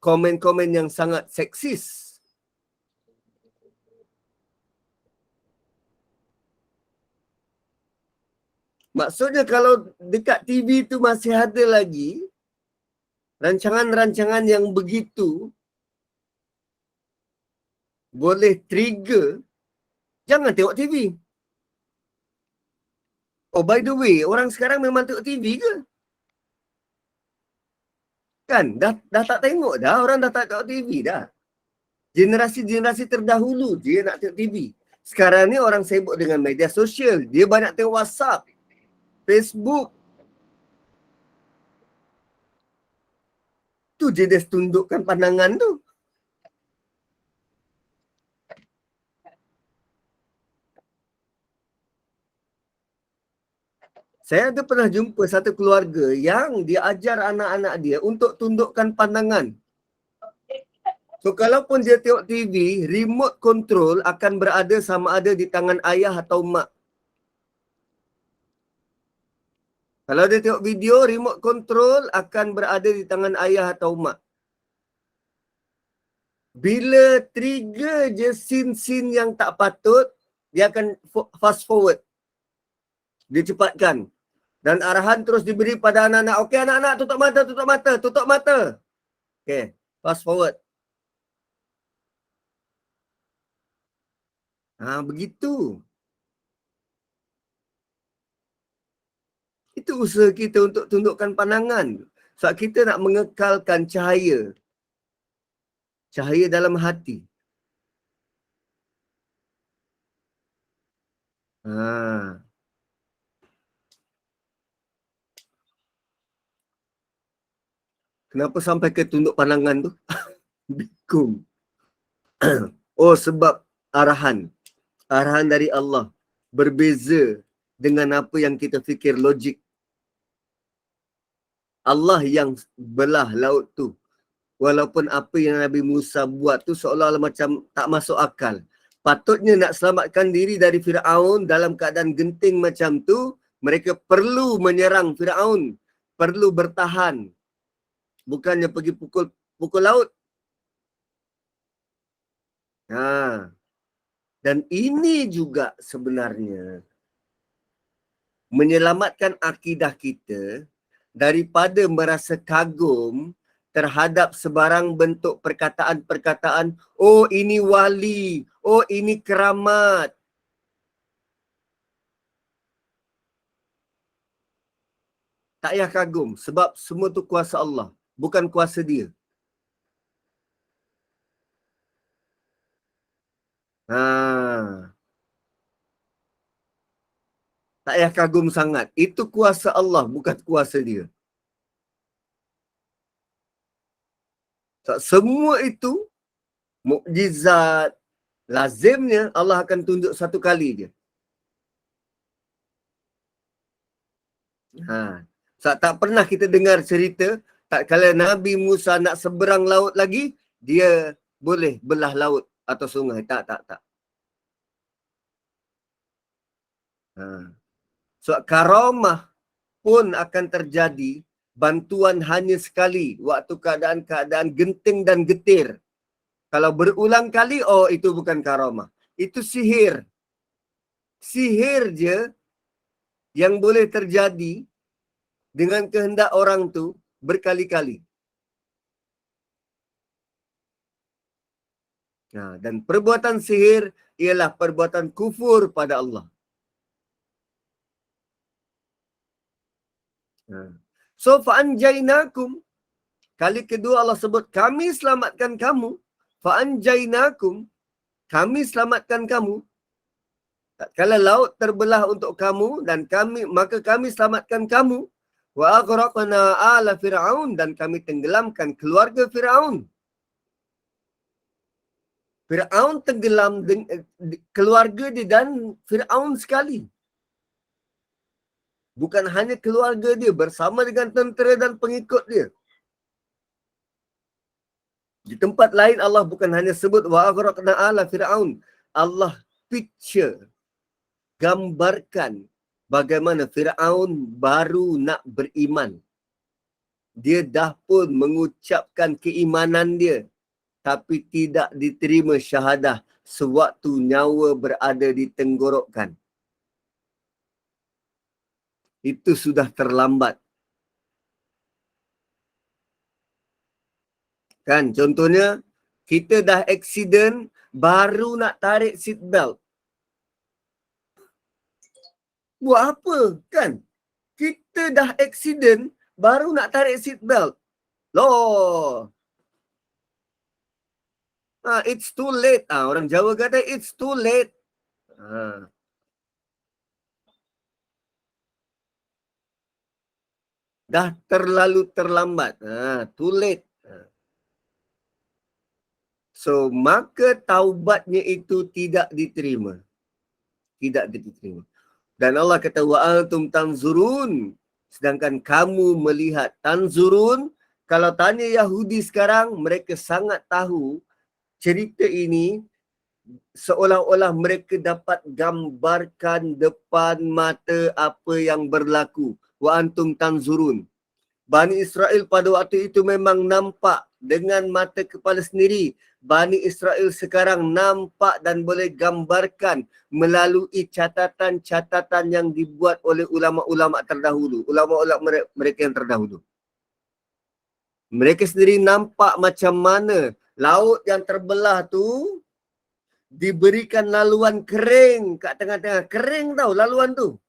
B: komen-komen yang sangat seksis. Maksudnya kalau dekat TV tu masih ada lagi rancangan-rancangan yang begitu boleh trigger, jangan tengok TV. Oh, by the way, orang sekarang memang tengok TV ke? Kan? Dah tak tengok dah. Orang dah tak tengok TV dah. Generasi-generasi terdahulu dia nak tengok TV. Sekarang ni orang sibuk dengan media sosial. Dia banyak tengok WhatsApp, Facebook. Tu je dia tundukkan pandangan tu. Saya ada pernah jumpa satu keluarga yang dia ajar anak-anak dia untuk tundukkan pandangan. So, kalaupun dia tengok TV, remote control akan berada sama ada di tangan ayah atau mak. Kalau dia tengok video, remote control akan berada di tangan ayah atau mak. Bila trigger je scene-scene yang tak patut, dia akan fast forward. Dia cepatkan. Dan arahan terus diberi pada anak-anak. Okey anak-anak, tutup mata, tutup mata, tutup mata. Okey, fast forward. Begitu. Itu usaha kita untuk tundukkan pandangan. Sebab kita nak mengekalkan cahaya. Cahaya dalam hati. Kenapa sampai ke tunduk pandangan tu? Bingung. Oh, sebab arahan. Arahan dari Allah. Berbeza dengan apa yang kita fikir logik. Allah yang belah laut tu. Walaupun apa yang Nabi Musa buat tu seolah-olah macam tak masuk akal. Patutnya nak selamatkan diri dari Firaun dalam keadaan genting macam tu, mereka perlu menyerang Firaun. Perlu bertahan. Bukannya pergi pukul laut. Dan ini juga sebenarnya menyelamatkan akidah kita daripada merasa kagum terhadap sebarang bentuk perkataan-perkataan, oh ini wali, oh ini keramat. Tak payah kagum sebab semua tu kuasa Allah, bukan kuasa dia. Tak payah kagum sangat. Itu kuasa Allah, bukan kuasa dia. Semua itu mukjizat, lazimnya Allah akan tunjuk satu kali je. Tak pernah kita dengar cerita tak kala Nabi Musa nak seberang laut lagi, dia boleh belah laut atau sungai. Tak. Karamah pun akan terjadi, bantuan hanya sekali waktu keadaan-keadaan genting dan getir. Kalau berulang kali, oh itu bukan karamah. Itu sihir. Sihir je yang boleh terjadi dengan kehendak orang tu berkali-kali. Dan perbuatan sihir ialah perbuatan kufur pada Allah. So fa'anjainakum. Kali kedua Allah sebut kami selamatkan kamu. Fa'anjainakum. Kami selamatkan kamu. Kalau laut terbelah untuk kamu dan maka kami selamatkan kamu. Wa aghraqna ala Fir'aun, dan kami tenggelamkan keluarga Fir'aun. Fir'aun tenggelam, keluarga dia dan Fir'aun sekali. Bukan hanya keluarga dia, bersama dengan tentera dan pengikut dia. Di tempat lain Allah bukan hanya sebut wa aghraqna ala Fir'aun. Allah picture, gambarkan bagaimana Fir'aun baru nak beriman. Dia dah pun mengucapkan keimanan dia, tapi tidak diterima syahadah sewaktu nyawa berada di tenggorokan. Itu sudah terlambat. Kan, contohnya, kita dah accident, baru nak tarik seat belt. Buat apa, kan? Kita dah accident, baru nak tarik seat belt. Loh. It's too late. Orang Jawa kata, it's too late. Dah terlalu terlambat. Too late. So, maka taubatnya itu tidak diterima. Tidak diterima. Dan Allah kata, wa antum tanzurun. Sedangkan kamu melihat. Tanzurun, kalau tanya Yahudi sekarang, mereka sangat tahu cerita ini seolah-olah mereka dapat gambarkan depan mata apa yang berlaku. Wa antum tanzurun. Bani Israel pada waktu itu memang nampak dengan mata kepala sendiri. Bani Israel sekarang nampak dan boleh gambarkan melalui catatan-catatan yang dibuat oleh ulama-ulama terdahulu. Ulama-ulama mereka yang terdahulu. Mereka sendiri nampak macam mana laut yang terbelah tu diberikan laluan kering kat tengah-tengah. Kering tau laluan tu.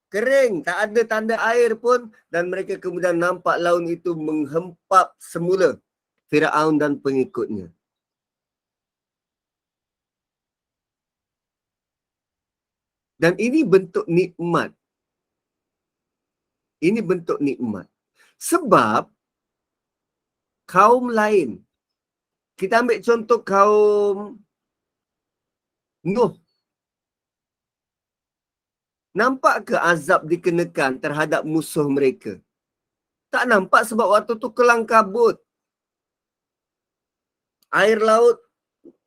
B: Kering, tak ada tanda air pun, dan mereka kemudian nampak laut itu menghempap semula Firaun dan pengikutnya. Dan ini bentuk nikmat. Ini bentuk nikmat. Sebab kaum lain, kita ambil contoh kaum Nuh. Nampak ke azab dikenakan terhadap musuh mereka? Tak nampak sebab waktu tu kelang kabut. Air laut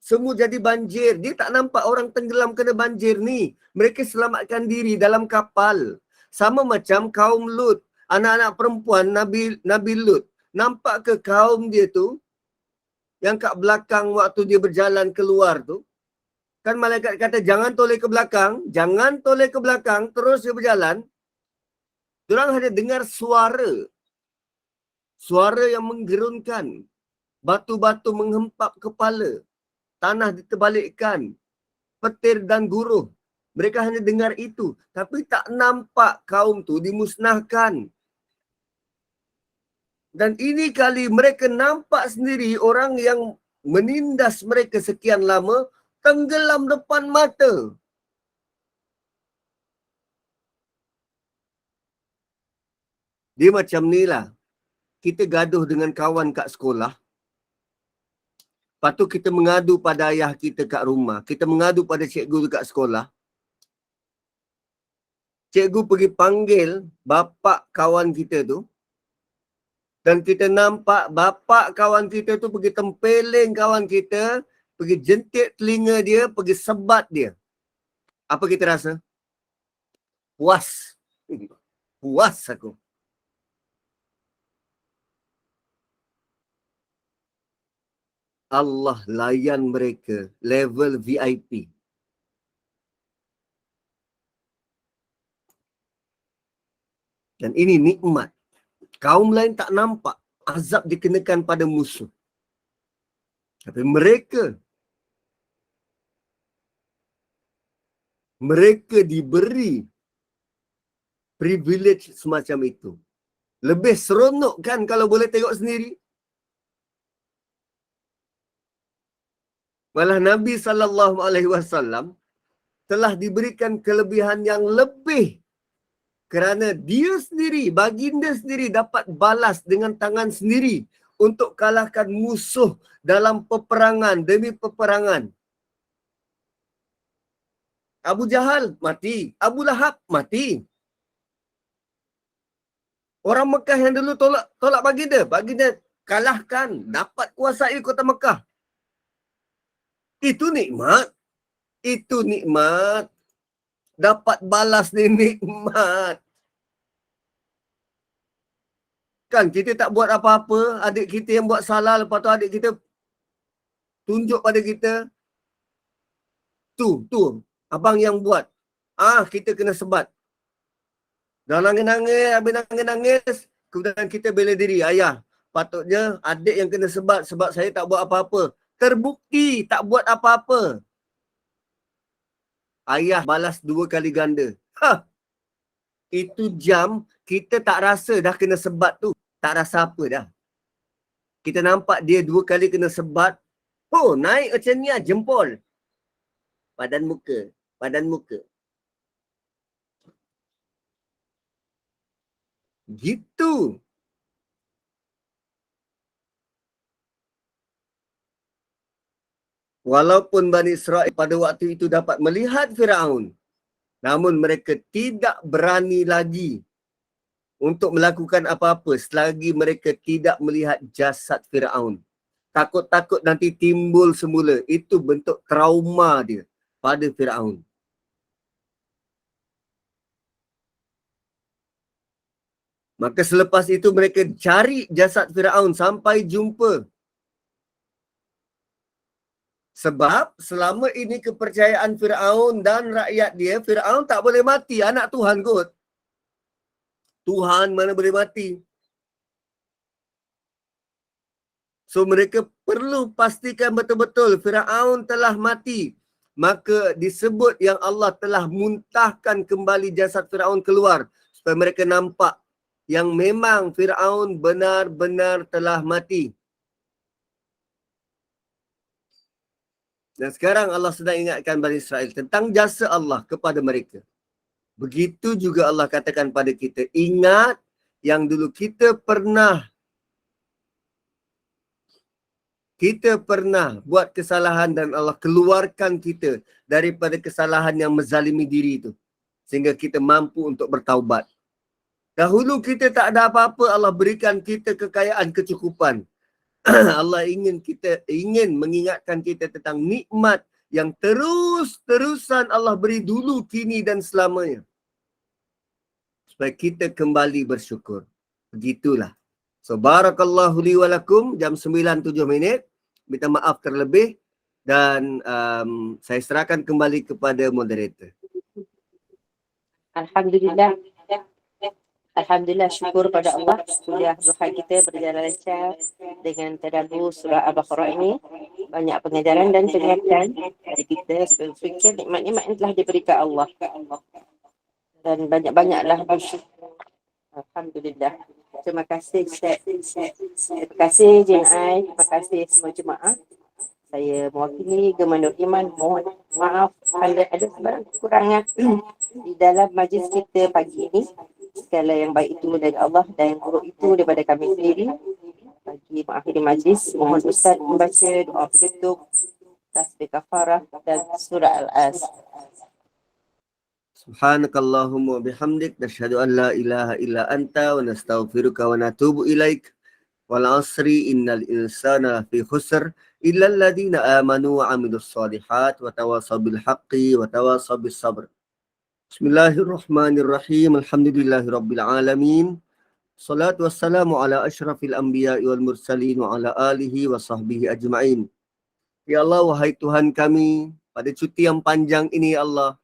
B: semua jadi banjir. Dia tak nampak orang tenggelam kena banjir ni. Mereka selamatkan diri dalam kapal. Sama macam kaum Lut. Anak-anak perempuan Nabi Lut. Nampak ke kaum dia tu yang kat belakang waktu dia berjalan keluar tu? Kan malaikat kata jangan toleh ke belakang. Jangan toleh ke belakang. Terus dia berjalan. Diorang hanya dengar suara. Suara yang menggerunkan. Batu-batu menghempap kepala. Tanah diterbalikkan. Petir dan guruh. Mereka hanya dengar itu. Tapi tak nampak kaum tu dimusnahkan. Dan ini kali mereka nampak sendiri orang yang menindas mereka sekian lama tenggelam depan mata. Dia macam ni lah. Kita gaduh dengan kawan kat sekolah. Lepas tu kita mengadu pada ayah kita kat rumah. Kita mengadu pada cikgu dekat sekolah. Cikgu pergi panggil bapa kawan kita tu. Dan kita nampak bapa kawan kita tu pergi tempeling kawan kita. Pergi jentik telinga dia, pergi sebat dia. Apa kita rasa? Puas. Puas aku. Allah layan mereka level VIP. Dan ini nikmat. Kaum lain tak nampak azab dikenakan pada musuh. Tapi mereka diberi privilege semacam itu. Lebih seronok kan kalau boleh tengok sendiri. Malah Nabi SAW telah diberikan kelebihan yang lebih kerana dia sendiri, baginda sendiri dapat balas dengan tangan sendiri untuk kalahkan musuh dalam peperangan demi peperangan. Abu Jahal mati, Abu Lahab mati. Orang Mekah yang dulu tolak baginda kalahkan, dapat kuasai kota Mekah. Itu nikmat. Itu nikmat. Dapat balas ni nikmat. Kan kita tak buat apa-apa, adik kita yang buat salah, lepas tu adik kita tunjuk pada kita, tu, abang yang buat. Kita kena sebat. Dah nangis-nangis, habis nangis-nangis, kemudian kita bela diri. Ayah, patutnya adik yang kena sebat sebab saya tak buat apa-apa. Terbukti tak buat apa-apa. Ayah balas 2 kali ganda. Itu jam kita tak rasa dah kena sebat tu. Tak rasa apa dah. Kita nampak dia 2 kali kena sebat. Naik macam ni lah, jempol. Padan muka. Gitu. Walaupun Bani Israel pada waktu itu dapat melihat Firaun, namun mereka tidak berani lagi untuk melakukan apa-apa selagi mereka tidak melihat jasad Firaun. Takut-takut nanti timbul semula. Itu bentuk trauma dia pada Firaun. Maka selepas itu mereka cari jasad Firaun sampai jumpa. Sebab selama ini kepercayaan Firaun dan rakyat dia, Firaun tak boleh mati, anak Tuhan kot. Tuhan mana boleh mati. So mereka perlu pastikan betul-betul Firaun telah mati. Maka disebut yang Allah telah muntahkan kembali jasad Firaun keluar supaya mereka nampak yang memang Firaun benar-benar telah mati. Dan sekarang Allah sedang ingatkan Bani Israel tentang jasa Allah kepada mereka. Begitu juga Allah katakan pada kita, ingat yang dulu kita pernah buat kesalahan dan Allah keluarkan kita daripada kesalahan yang menzalimi diri itu. Sehingga kita mampu untuk bertaubat. Dahulu kita tak ada apa-apa, Allah berikan kita kekayaan, kecukupan. Allah ingin mengingatkan kita tentang nikmat yang terus-terusan Allah beri dulu, kini dan selamanya. Supaya kita kembali bersyukur. Begitulah. So, barakallahu li wa lakum, jam 9:07. Minta maaf terlebih dan saya serahkan kembali kepada moderator.
A: Alhamdulillah, syukur pada Allah. Kuliah duha kita berjalan lancar dengan tadabbur surah Al-Baqarah ini. Banyak pengajaran dan peringatan dari kita fikir nikmat-nikmat yang telah diberikan Allah. Dan banyak-banyaklah bersyukur. Alhamdulillah. Terima kasih Ustaz. Terima kasih Jin Ai. Terima kasih semua jemaah. Saya mewakili Gemanur Iman. Mohon maaf kalau ada sebarang kekurangan di dalam majlis kita pagi ini. Segala yang baik itu dari Allah dan yang buruk itu daripada kami sendiri. Bagi mengakhiri majlis, mohon Ustaz membaca doa penutup, tasbih kafarah dan surah Al-As.
B: Subhanakallahumma bihamdik, nashhadu an la ilaha illa anta wa nastaghfiruka wa natubu ilaik. Wal asri innal insana fi khusr illa alladhina amanu wa amilus solihat wa tawasaw bil haqqi wa tawasaw bis sabr. Bismillahirrahmanirrahim. Alhamdulillahirabbil alamin. Salatu wassalamu ala asyrafil anbiya'i wal mursalin wa ala alihi wa sahbihi ajma'in. Ya Allah, wahai Tuhan kami, pada cuti yang panjang ini ya Allah,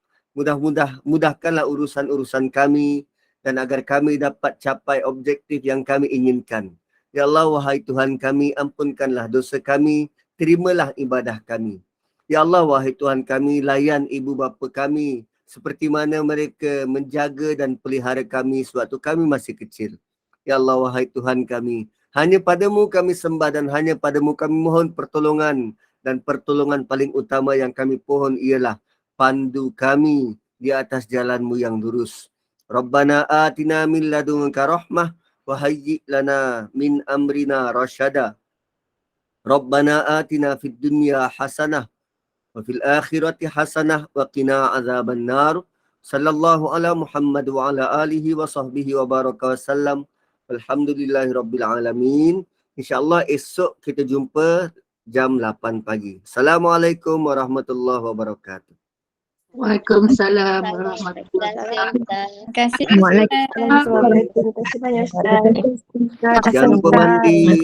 B: mudahkanlah urusan-urusan kami dan agar kami dapat capai objektif yang kami inginkan. Ya Allah, wahai Tuhan kami, ampunkanlah dosa kami, terimalah ibadah kami. Ya Allah, wahai Tuhan kami, layan ibu bapa kami seperti mana mereka menjaga dan pelihara kami sewaktu kami masih kecil. Ya Allah, wahai Tuhan kami, hanya padamu kami sembah dan hanya padamu kami mohon pertolongan, dan pertolongan paling utama yang kami pohon ialah pandu kami di atas jalanmu yang lurus. Rabbana atina min ladunka rahmah wa hayyi' lana min amrina rasyada. Rabbana atina fid dunya hasanah wa fil akhirati hasanah wa qina azaban nar. Sallallahu ala Muhammad wa ala alihi wa sahbihi wa baraka wasallam. Alhamdulillahi rabbil alamin. InsyaAllah esok kita jumpa jam 8 pagi. Assalamualaikum warahmatullahi wabarakatuh.
C: Waalaikumsalam warahmatullahi wabarakatuh.
D: Terima kasih.
E: Waalaikumsalam. Terima kasih banyak Ustaz.
B: Jangan lupa mandi.